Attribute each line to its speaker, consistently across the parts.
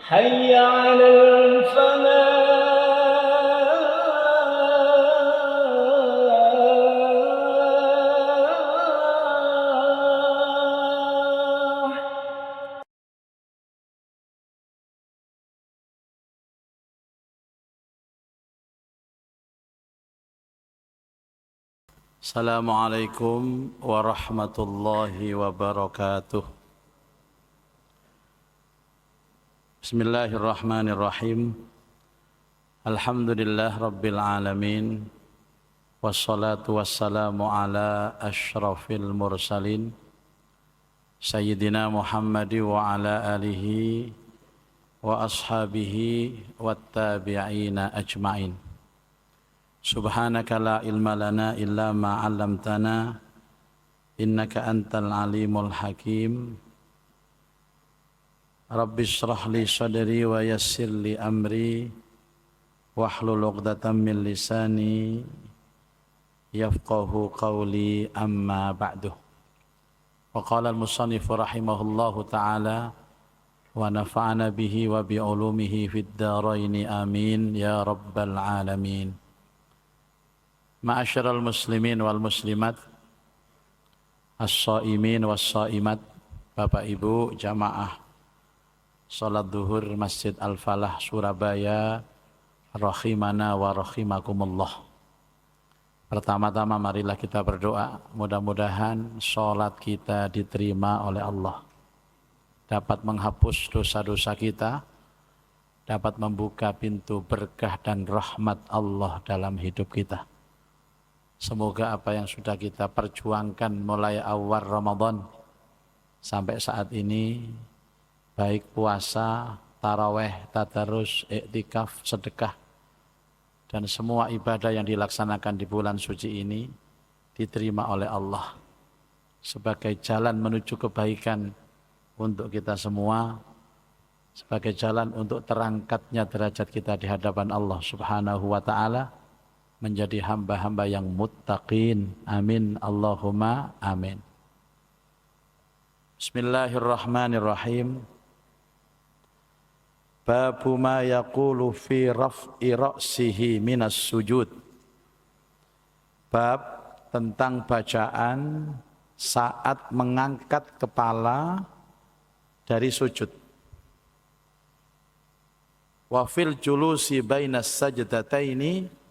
Speaker 1: حي على الفلاح.
Speaker 2: Assalamualaikum warahmatullahi wabarakatuh. Bismillahirrahmanirrahim. Alhamdulillah rabbil alamin. Wassalatu wassalamu ala asyrafil mursalin Sayyidina Muhammadi wa ala alihi wa ashabihi wattabi'ina ajma'in. Subhanaka la ilma lana illa ma 'allamtana innaka antal alimul hakim. Rabbi shrah li sadri wa yassir li amri wahlul 'uqdatam min lisani yafqahu qawli, amma ba'du. Wa qala al-musannif rahimahullahu ta'ala wa nafa'ana bihi wa bi ulumihi fid dharain amin ya rabbal alamin. Ma'asyiral muslimin wal muslimat, as-shaimin was-shaimat, Bapak Ibu jamaah salat zuhur Masjid Al-Falah Surabaya, rahimana wa rahimakumullah. Pertama-tama marilah kita berdoa, mudah-mudahan salat kita diterima oleh Allah, dapat menghapus dosa-dosa kita, dapat membuka pintu berkah dan rahmat Allah dalam hidup kita. Semoga apa yang sudah kita perjuangkan mulai awal Ramadan sampai saat ini, baik puasa, taraweh, tadarus, iktikaf, sedekah, dan semua ibadah yang dilaksanakan di bulan suci ini diterima oleh Allah sebagai jalan menuju kebaikan untuk kita semua, sebagai jalan untuk terangkatnya derajat kita di hadapan Allah Subhanahu wa ta'ala, menjadi hamba-hamba yang muttaqin. Amin Allahumma amin. Bismillahirrahmanirrahim. Babu ma yaqulu fi raf'i ra'sihi minas sujud. Bab tentang bacaan saat mengangkat kepala dari sujud. Wa fil julusi bainas sajdataini,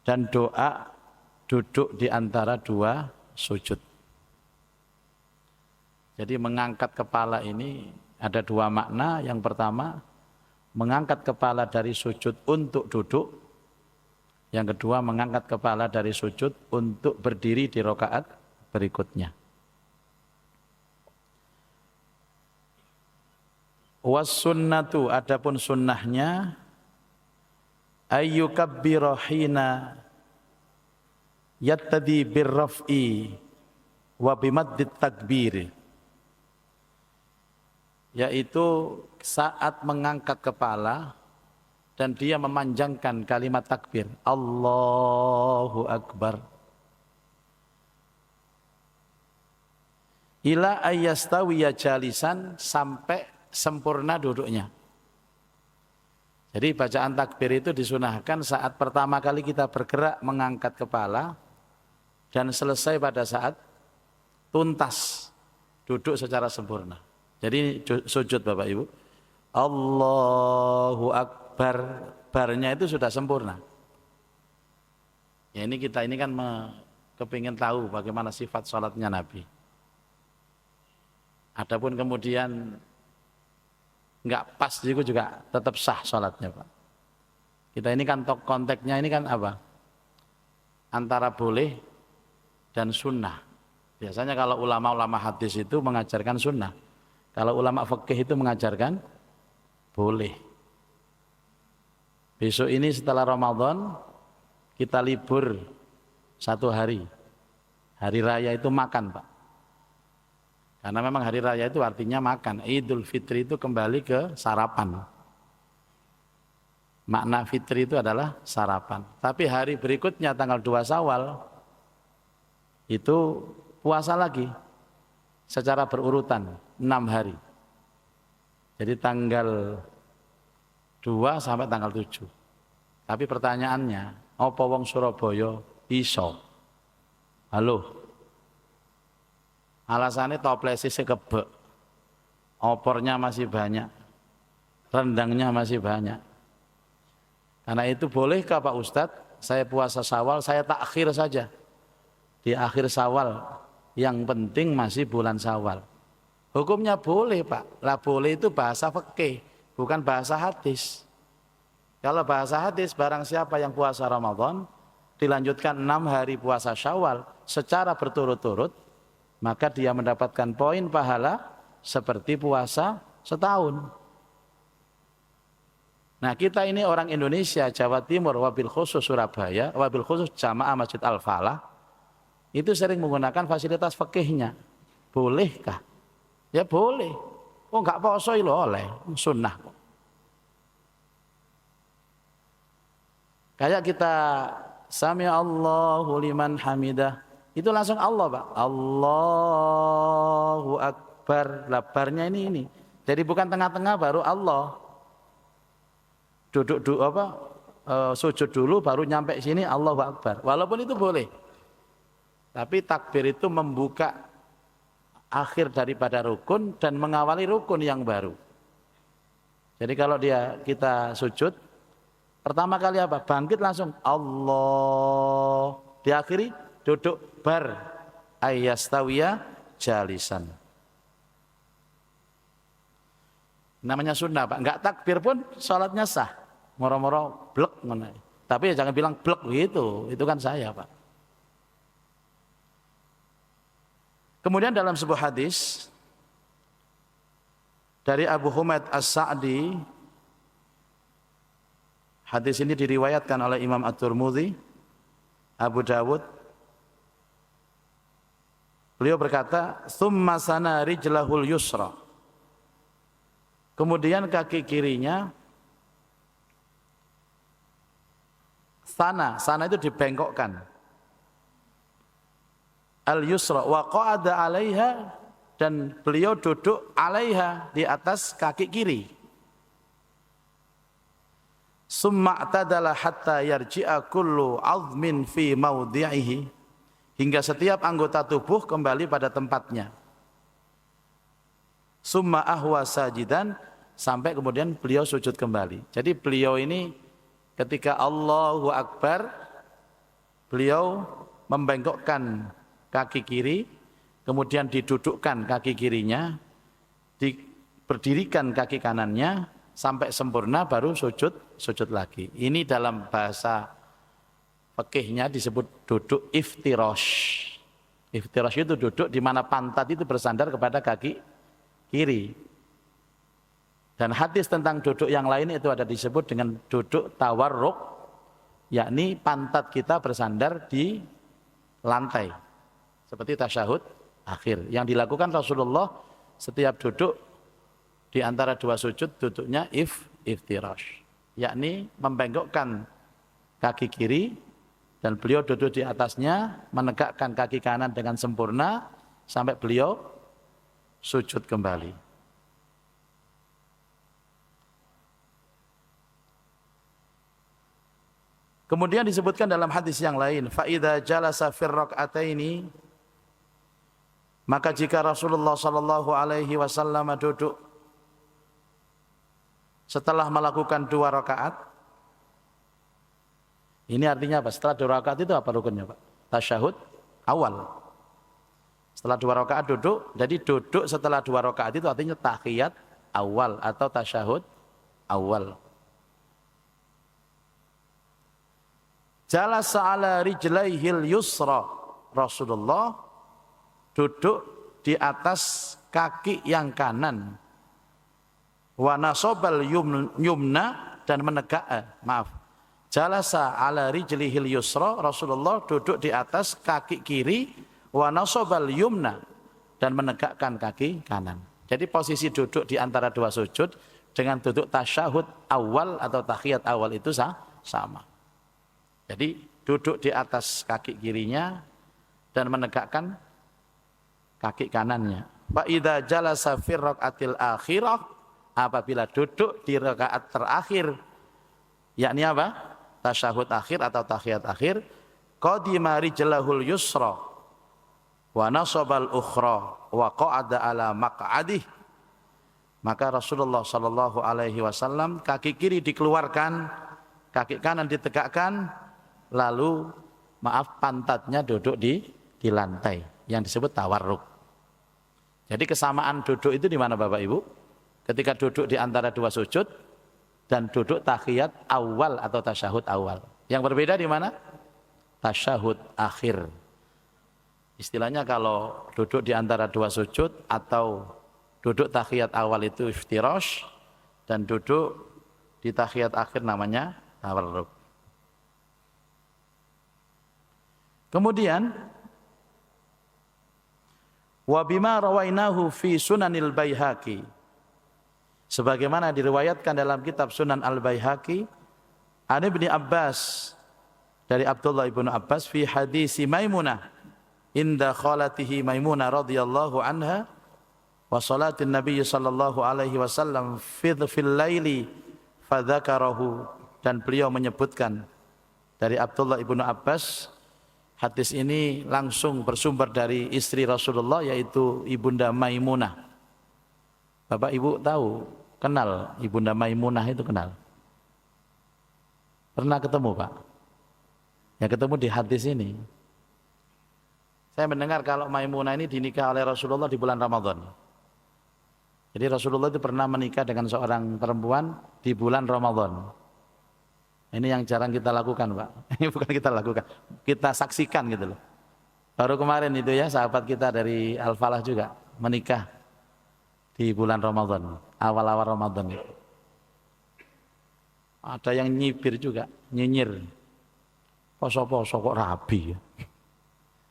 Speaker 2: dan doa duduk di antara dua sujud. Jadi mengangkat kepala ini ada dua makna. Yang pertama, mengangkat kepala dari sujud untuk duduk. Yang kedua, mengangkat kepala dari sujud untuk berdiri di rakaat berikutnya. Was sunnatu, adapun sunnahnya, ayyukabbira hina yattadi birraf'i wa bimaddit takbir, yaitu saat mengangkat kepala dan dia memanjangkan kalimat takbir, Allahu Akbar, ila ayyastawiya jalisan, sampai sempurna duduknya. Jadi bacaan takbir itu disunahkan saat pertama kali kita bergerak mengangkat kepala dan selesai pada saat tuntas duduk secara sempurna. Jadi sujud Bapak Ibu, Allahu Akbar, barnya itu sudah sempurna. Ya, kita ini kan kepingin tahu bagaimana sifat sholatnya Nabi. Adapun kemudian enggak pas juga tetap sah sholatnya Pak. Kita ini kan konteksnya ini kan apa? Antara boleh dan sunnah. Biasanya kalau ulama-ulama hadis itu mengajarkan sunnah. Kalau ulama fikih itu mengajarkan boleh. Besok ini setelah Ramadan kita libur 1 hari. Hari raya itu makan Pak. Karena memang hari raya itu artinya makan. Idul Fitri itu kembali ke sarapan. Makna fitri itu adalah sarapan. Tapi hari berikutnya tanggal 2 Syawal itu puasa lagi secara berurutan 6 hari. Jadi tanggal 2 sampai tanggal 7. Tapi pertanyaannya, apa wong Surabaya iso? Halo. Alasannya toplesisnya kebek. Opornya masih banyak. Rendangnya masih banyak. Karena itu bolehkah Pak Ustadz, saya puasa Syawal, saya takhir saja. Di akhir Syawal, yang penting masih bulan Syawal. Hukumnya boleh Pak. Lah boleh itu bahasa fikih, bukan bahasa hadis. Kalau bahasa hadis, barang siapa yang puasa Ramadan, dilanjutkan 6 hari puasa Syawal secara berturut-turut, maka dia mendapatkan poin pahala seperti puasa setahun. Nah kita ini orang Indonesia, Jawa Timur, wabil khusus Surabaya, wabil khusus Jamaah Masjid Al-Falah, itu sering menggunakan fasilitas fikihnya. Bolehkah? Ya boleh. Oh enggak poso itu oleh, sunnah. Kayak kita Sami Allahu liman hamidah, itu langsung Allah Pak. Allahu Akbar. Labarnya ini. Jadi bukan tengah-tengah baru Allah. Duduk sujud dulu baru nyampe sini Allahu Akbar. Walaupun itu boleh. Tapi takbir itu membuka akhir daripada rukun dan mengawali rukun yang baru. Jadi kalau kita sujud, pertama kali apa? Bangkit langsung Allah. Diakhiri duduk bar ayyastawiya jalisan. Namanya sunnah Pak. Enggak takbir pun salatnya sah. Moro-moro blek mana. Tapi ya jangan bilang blek gitu. Itu kan saya Pak. Kemudian dalam sebuah hadis dari Abu Humaid As-Sa'di, hadis ini diriwayatkan oleh Imam At-Tirmidzi, Abu Dawud. Beliau berkata, "Tsumma sana rijlahul yusra." Kemudian kaki kirinya sana itu dibengkokkan. Al-yusra wa qa'ada 'alaiha, dan beliau duduk 'alaiha, di atas kaki kiri. Summa atadala hatta yarji'a kullu 'azmin fi mawdi'ihi, hingga setiap anggota tubuh kembali pada tempatnya. Summa ahwa sajidan, sampai kemudian beliau sujud kembali. Jadi beliau ini ketika Allahu Akbar, beliau membengkokkan kaki kiri, kemudian didudukkan kaki kirinya, berdirikan kaki kanannya sampai sempurna, baru sujud lagi. Ini dalam bahasa fikihnya disebut duduk iftirash. Iftirash itu duduk di mana pantat itu bersandar kepada kaki kiri. Dan hadis tentang duduk yang lain itu ada disebut dengan duduk tawarruk, yakni pantat kita bersandar di lantai. Seperti tasyahud akhir yang dilakukan Rasulullah setiap duduk di antara dua sujud, duduknya iftirash, yakni membengkokkan kaki kiri dan beliau duduk di atasnya, menegakkan kaki kanan dengan sempurna sampai beliau sujud kembali. Kemudian disebutkan dalam hadis yang lain, fa idza jalasa fir rak'ataini, maka jika Rasulullah sallallahu alaihi wasallam duduk setelah melakukan 2 rakaat, ini artinya apa? Setelah 2 rakaat itu apa rukunnya Pak? Tasyahud awal. Setelah 2 rakaat duduk, jadi duduk setelah 2 rakaat itu artinya tahiyat awal atau tasyahud awal. Jalasa ala rijlaihil yusra, Rasulullah duduk di atas kaki yang kanan. Wa nasobal yumna, dan jalasa ala rijlihil yusra, Rasulullah duduk di atas kaki kiri. Wa nasobal yumna, dan menegakkan kaki kanan. Jadi posisi duduk di antara 2 sujud dengan duduk tasyahud awal atau tahiyat awal itu sama. Jadi duduk di atas kaki kirinya dan menegakkan kaki kanannya. Fa idza jalasa fir raqatil akhirah, apabila duduk di rakaat terakhir, yakni apa? Tasyahud akhir atau tahiyat akhir, qadima rijlahul yusra wa nasabal ukhra wa qa'ada ala maq'adih, maka Rasulullah sallallahu alaihi wasallam kaki kiri dikeluarkan, kaki kanan ditegakkan, lalu pantatnya duduk di lantai yang disebut tawarruk. Jadi kesamaan duduk itu di mana Bapak Ibu? Ketika duduk di antara dua sujud dan duduk tahiyat awal atau tasyahud awal. Yang berbeda di mana? Tasyahud akhir. Istilahnya kalau duduk di antara dua sujud atau duduk tahiyat awal itu iftirash, dan duduk di tahiyat akhir namanya tawarruk. Kemudian wa bima rawainahu fi sunanil Baihaqi, sebagaimana diriwayatkan dalam kitab Sunan Al-Baihaqi, an Ibnu Abbas, dari Abdullah ibnu Abbas, fi hadisi Maimunah inda khalatihi Maimunah radhiyallahu anha wa salatin Nabi sallallahu alaihi wasallam fil laili fadzakarahu, dan beliau menyebutkan dari Abdullah ibnu Abbas, hadis ini langsung bersumber dari istri Rasulullah yaitu Ibunda Maimunah. Bapak Ibu tahu, kenal Ibunda Maimunah itu kenal? Pernah ketemu Pak? Ya ketemu di hadis ini. Saya mendengar kalau Maimunah ini dinikah oleh Rasulullah di bulan Ramadan. Jadi Rasulullah itu pernah menikah dengan seorang perempuan di bulan Ramadan. Ini yang jarang kita lakukan Pak. Ini bukan kita lakukan, kita saksikan gitu loh. Baru kemarin itu ya sahabat kita dari Al-Falah juga menikah di bulan Ramadan, awal-awal Ramadan itu. Ada yang nyibir juga, nyinyir. Poso-poso kok rabi ya.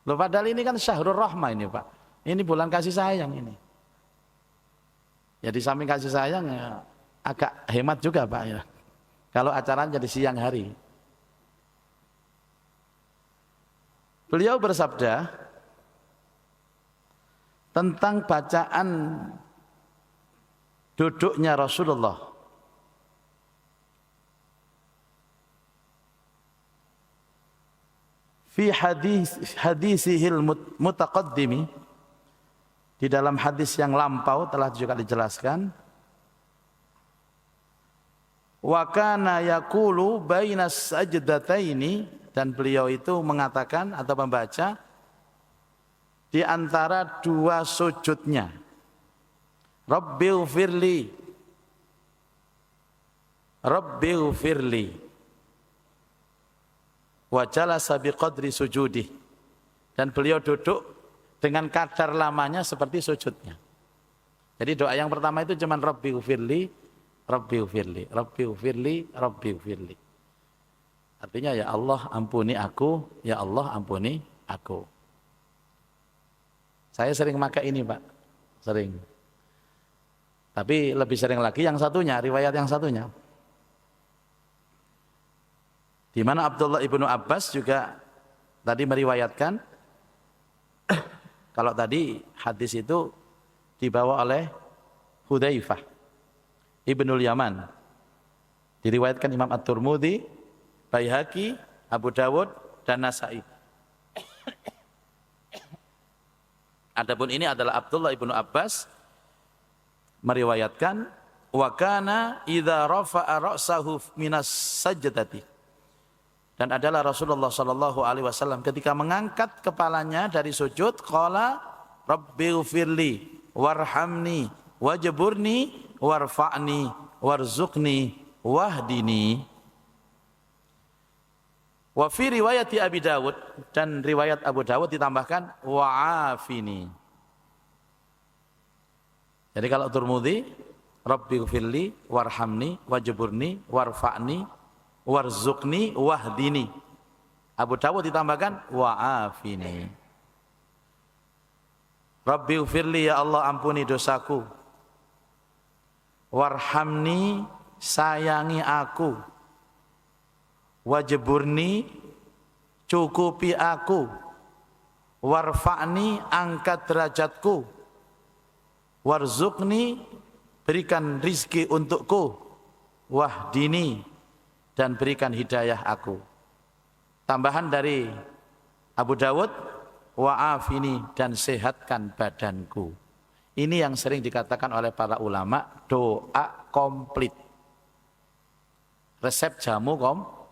Speaker 2: Loh padahal ini kan syahrul rahmah ini Pak. Ini bulan kasih sayang ini. Ya di samping kasih sayang ya, agak hemat juga Pak ya. Kalau acaranya di siang hari. Beliau bersabda tentang bacaan duduknya Rasulullah. Fi hadisihil mutaqaddimi, di dalam hadis yang lampau telah juga dijelaskan, wa kana yaqulu bainas sajdataini, dan beliau itu mengatakan atau membaca di antara dua sujudnya, Rabbighfirli, Rabbighfirli, wa jalasa biqadri sujudi, dan beliau duduk dengan kadar lamanya seperti sujudnya. Jadi doa yang pertama itu cuma Rabbighfirli, Rabbighfirli, Rabbighfirli, Rabbighfirli. Artinya ya Allah ampuni aku, ya Allah ampuni aku. Saya sering pakai ini Pak, sering. Tapi lebih sering lagi yang satunya, riwayat yang satunya. Di mana Abdullah ibnu Abbas juga tadi meriwayatkan, kalau tadi hadis itu dibawa oleh Hudzaifah Ibnul Yaman, diriwayatkan Imam At-Tirmidzi, Baihaqi, Abu Dawud, dan Nasai. Adapun ini adalah Abdullah ibnu Abbas meriwayatkan, wa kana idza rafa'a ra'sahu minas sajdati, dan adalah Rasulullah sallallahu alaihi wasallam ketika mengangkat kepalanya dari sujud, qala Rabbighfirli warhamni wajburni warfa'ni warzuqni wahdini. Wa fi riwayati Abi Dawud, dan riwayat Abu Dawud ditambahkan wa'afini. Jadi kalau Tirmidzi Rabbighfirli warhamni wajburni warfa'ni warzuqni wahdini. Abu Dawud ditambahkan wa'afini. Rabbighfirli, ya Allah ampuni dosaku. Warhamni, sayangi aku. Wajburni, cukupi aku. Warfa'ni, angkat derajatku. Warzuqni, berikan rizki untukku, wahdini, dan berikan hidayah aku. Tambahan dari Abu Dawud, wa'afini, dan sehatkan badanku. Ini yang sering dikatakan oleh para ulama, doa komplit. Resep jamu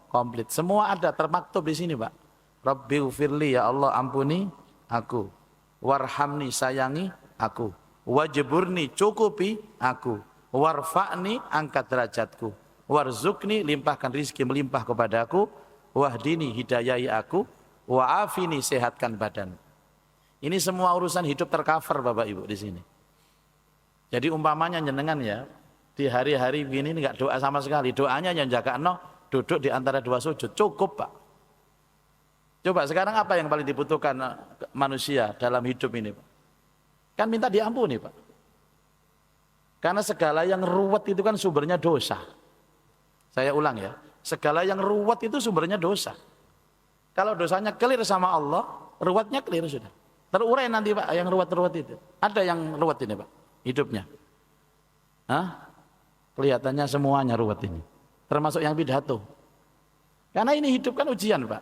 Speaker 2: komplit. Semua ada termaktub di sini, Pak. Rabbighfirli, ya Allah ampuni aku. Warhamni, sayangi aku. Wajburni, cukupi aku. Warfa'ni, angkat derajatku. Warzukni, limpahkan rizki melimpah kepadaku. Wahdini, hidayahi aku. Wa'afini, sehatkan badan. Ini semua urusan hidup tercover Bapak Ibu di sini. Jadi umpamanya jenengan ya, di hari-hari begini enggak doa sama sekali. Doanya yang jaga duduk di antara dua sujud, cukup Pak. Coba sekarang apa yang paling dibutuhkan manusia dalam hidup ini Pak? Kan minta diampuni Pak. Karena segala yang ruwet itu kan sumbernya dosa. Saya ulang ya, segala yang ruwet itu sumbernya dosa. Kalau dosanya clear sama Allah, ruwetnya clear sudah. Terurai nanti Pak yang ruwet-ruwet itu. Ada yang ruwet ini Pak, hidupnya. Hah? Kelihatannya semuanya ruwet ini. Termasuk yang pidato. Karena ini hidup kan ujian Pak.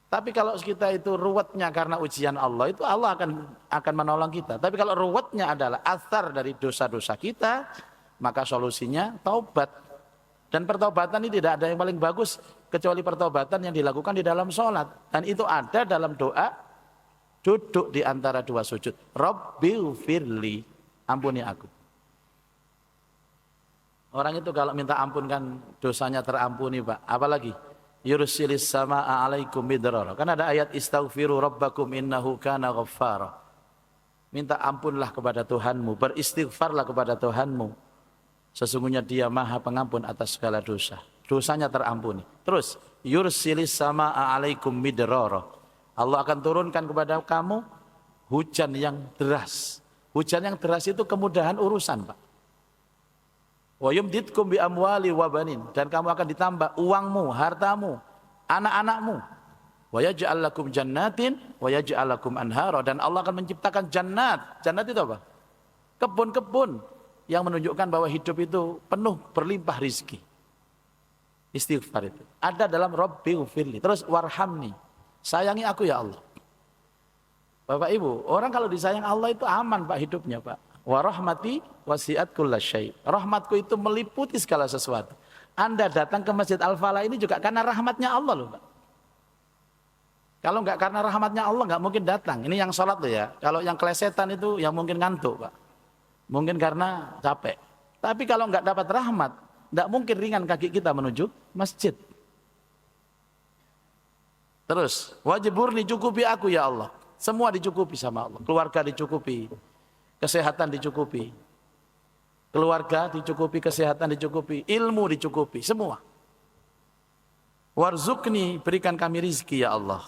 Speaker 2: Tapi kalau kita itu ruwetnya karena ujian Allah, itu Allah akan menolong kita. Tapi kalau ruwetnya adalah asar dari dosa-dosa kita, maka solusinya taubat. Dan pertobatan ini tidak ada yang paling bagus kecuali pertobatan yang dilakukan di dalam sholat. Dan itu ada dalam doa duduk di antara dua sujud. Rabbighfirli, ampuni aku. Orang itu kalau minta ampun kan dosanya terampuni Pak. Apalagi yursilis samaa alaikum midrara. Kan ada ayat istaghfiru rabbakum innahu kana ghaffara. Minta ampunlah kepada Tuhanmu, beristighfarlah kepada Tuhanmu. Sesungguhnya Dia Maha Pengampun atas segala dosa. Dosanya terampuni. Terus yursilis samaa alaikum midrara. Allah akan turunkan kepada kamu hujan yang deras. Hujan yang deras itu kemudahan urusan, Pak. Wa yumditkum bi amwali wa banin, dan kamu akan ditambah uangmu, hartamu, anak-anakmu. Wa yaj'al lakum jannatin wa yaj'al lakum anhara, dan Allah akan menciptakan jannat. Jannat itu apa? Kebun-kebun yang menunjukkan bahwa hidup itu penuh berlimpah rizki. Istighfar itu ada dalam Rabbighfirli. Terus warhamni, sayangi aku ya Allah. Bapak Ibu, orang kalau disayang Allah itu aman Pak hidupnya Pak. Wa rahmati wasi'at kullasyai. Rahmatku itu meliputi segala sesuatu. Anda datang ke Masjid Al-Falah ini juga karena rahmatnya Allah loh Pak. Kalau enggak karena rahmatnya Allah enggak mungkin datang. Ini yang sholat loh ya. Kalau yang kelesetan itu yang mungkin ngantuk Pak. Mungkin karena capek. Tapi kalau enggak dapat rahmat, enggak mungkin ringan kaki kita menuju masjid. Terus, wajiburni, cukupi aku ya Allah. Semua dicukupi sama Allah. Keluarga dicukupi. Kesehatan dicukupi, keluarga dicukupi, kesehatan dicukupi, ilmu dicukupi, semua. Warzukni, berikan kami rizki ya Allah.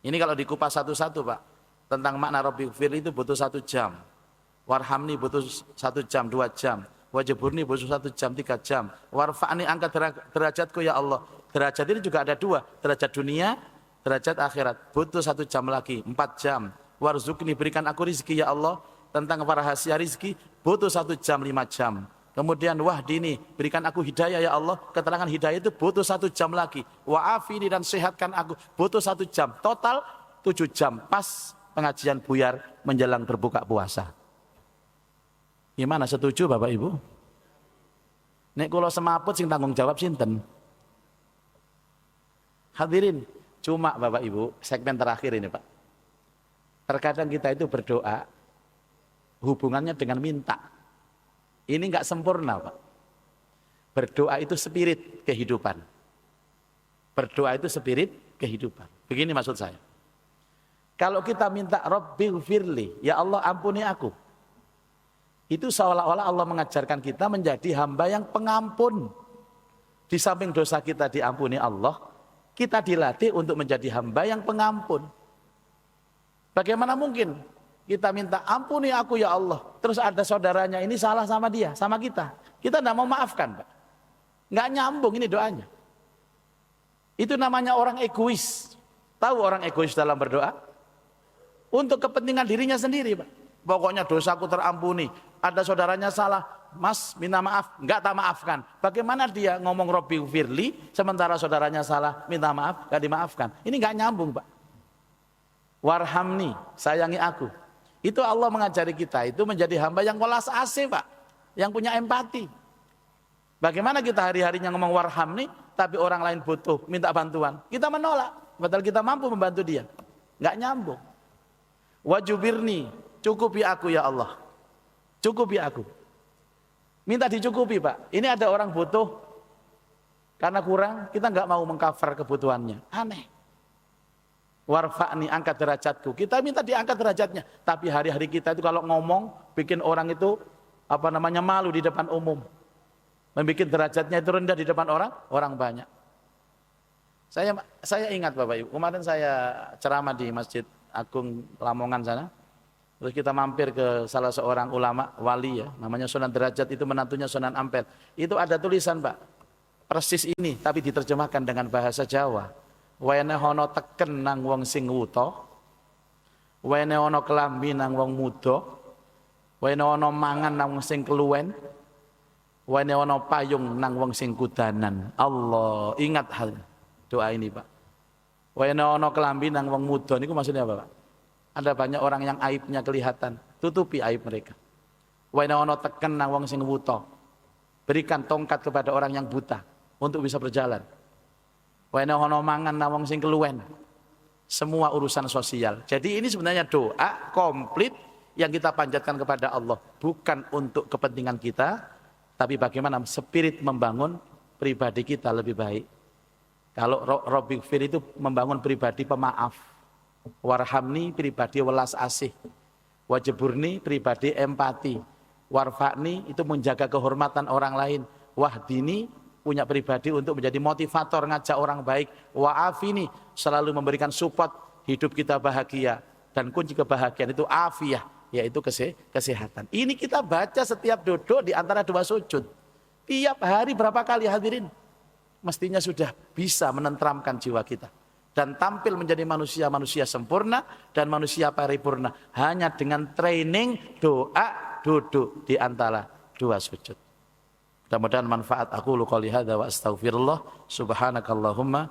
Speaker 2: Ini kalau dikupas satu-satu Pak, tentang makna Rabbighfirli itu butuh 1 jam. Warhamni butuh 1 jam, 2 jam. Wajburni butuh 1 jam, 3 jam. Warfa'ni, angkat derajatku ya Allah. Derajat ini juga ada 2, derajat dunia, derajat akhirat. Butuh 1 jam lagi, 4 jam. Warzukni, berikan aku rizki ya Allah. Tentang rahasia rizki butuh 1 jam, 5 jam. Kemudian wahdini, berikan aku hidayah ya Allah. Keterangan hidayah itu butuh 1 jam lagi. Wa'afini, dan sehatkan aku, butuh 1 jam. Total 7 jam. Pas pengajian buyar menjelang berbuka puasa. Gimana, setuju Bapak Ibu? Nek kula semaput sing tanggung jawab sinten? Hadirin, cuma Bapak Ibu, segmen terakhir ini Pak. Terkadang kita itu berdoa hubungannya dengan minta. Ini enggak sempurna Pak. Berdoa itu spirit kehidupan. Berdoa itu spirit kehidupan. Begini maksud saya. Kalau kita minta Rabbighfirli, ya Allah ampuni aku. Itu seolah-olah Allah mengajarkan kita menjadi hamba yang pengampun. Di samping dosa kita diampuni Allah, kita dilatih untuk menjadi hamba yang pengampun. Bagaimana mungkin kita minta ampuni aku ya Allah, terus ada saudaranya ini salah sama dia, sama kita tidak mau maafkan Pak. Nggak nyambung ini doanya. Itu namanya orang egois. Tahu orang egois dalam berdoa? Untuk kepentingan dirinya sendiri Pak. Pokoknya dosaku terampuni. Ada saudaranya salah, Mas minta maaf, enggak tak maafkan. Bagaimana dia ngomong Robbi firli, sementara saudaranya salah, minta maaf, enggak dimaafkan. Ini enggak nyambung, Pak. Warhamni, sayangi aku. Itu Allah mengajari kita, itu menjadi hamba yang welas asih, Pak. Yang punya empati. Bagaimana kita hari-harinya ngomong warhamni, tapi orang lain butuh, minta bantuan. Kita menolak, padahal kita mampu membantu dia. Enggak nyambung. Wajubirni, cukupi aku ya Allah. Cukupi aku. Minta dicukupi, Pak. Ini ada orang butuh karena kurang, kita enggak mau mengcover kebutuhannya. Aneh. Warfa'ni, angkat derajatku. Kita minta diangkat derajatnya, tapi hari-hari kita itu kalau ngomong bikin orang itu malu di depan umum. Membikin derajatnya itu rendah di depan orang banyak. Saya ingat Bapak Ibu, kemarin saya ceramah di Masjid Agung Lamongan sana. Terus kita mampir ke salah seorang ulama wali ya, namanya Sunan Derajat, itu menantunya Sunan Ampel. Itu ada tulisan, Pak, persis ini tapi diterjemahkan dengan bahasa Jawa. Wene hono teken nang wong sing wuta, wene ono kelambi nang wong muda, wene ono mangan nang wong sing keluwen, wene ono payung nang wong sing kudanan. Allah, ingat hal doa ini, Pak. Wene ono kelambi nang wong muda niku maksudnya apa, Pak? Ada banyak orang yang aibnya kelihatan, tutupi aib mereka. Wene ono teken nang wong sing wuta, berikan tongkat kepada orang yang buta untuk bisa berjalan. Wene ono mangan nang wong sing keluwen. Semua urusan sosial. Jadi ini sebenarnya doa komplit yang kita panjatkan kepada Allah, bukan untuk kepentingan kita, tapi bagaimana spirit membangun pribadi kita lebih baik. Kalau Robbi Fir itu membangun pribadi pemaaf, warhamni pribadi welas asih, wajeburni pribadi empati, warfa'ni itu menjaga kehormatan orang lain, wahdini punya pribadi untuk menjadi motivator ngajak orang baik, wa'afini selalu memberikan support hidup kita bahagia, dan kunci kebahagiaan itu afiyah, yaitu kesehatan. Ini kita baca setiap duduk di antara dua sujud. Tiap hari berapa kali hadirin? Mestinya sudah bisa menenteramkan jiwa kita dan tampil menjadi manusia-manusia sempurna dan manusia paripurna hanya dengan training doa duduk di antara dua sujud. Mudah-mudahan manfaat. Aku qouli hadza wa astaghfirullah subhanakallahumma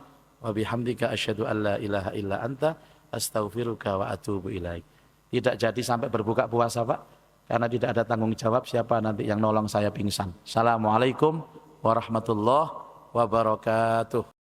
Speaker 2: wa bihamdika asyhadu an la ilaha illa anta astaghfiruka wa atubu ilaik. Tidak jadi sampai berbuka puasa, Pak, karena tidak ada tanggung jawab siapa nanti yang nolong saya pingsan. Assalamualaikum warahmatullahi wabarakatuh.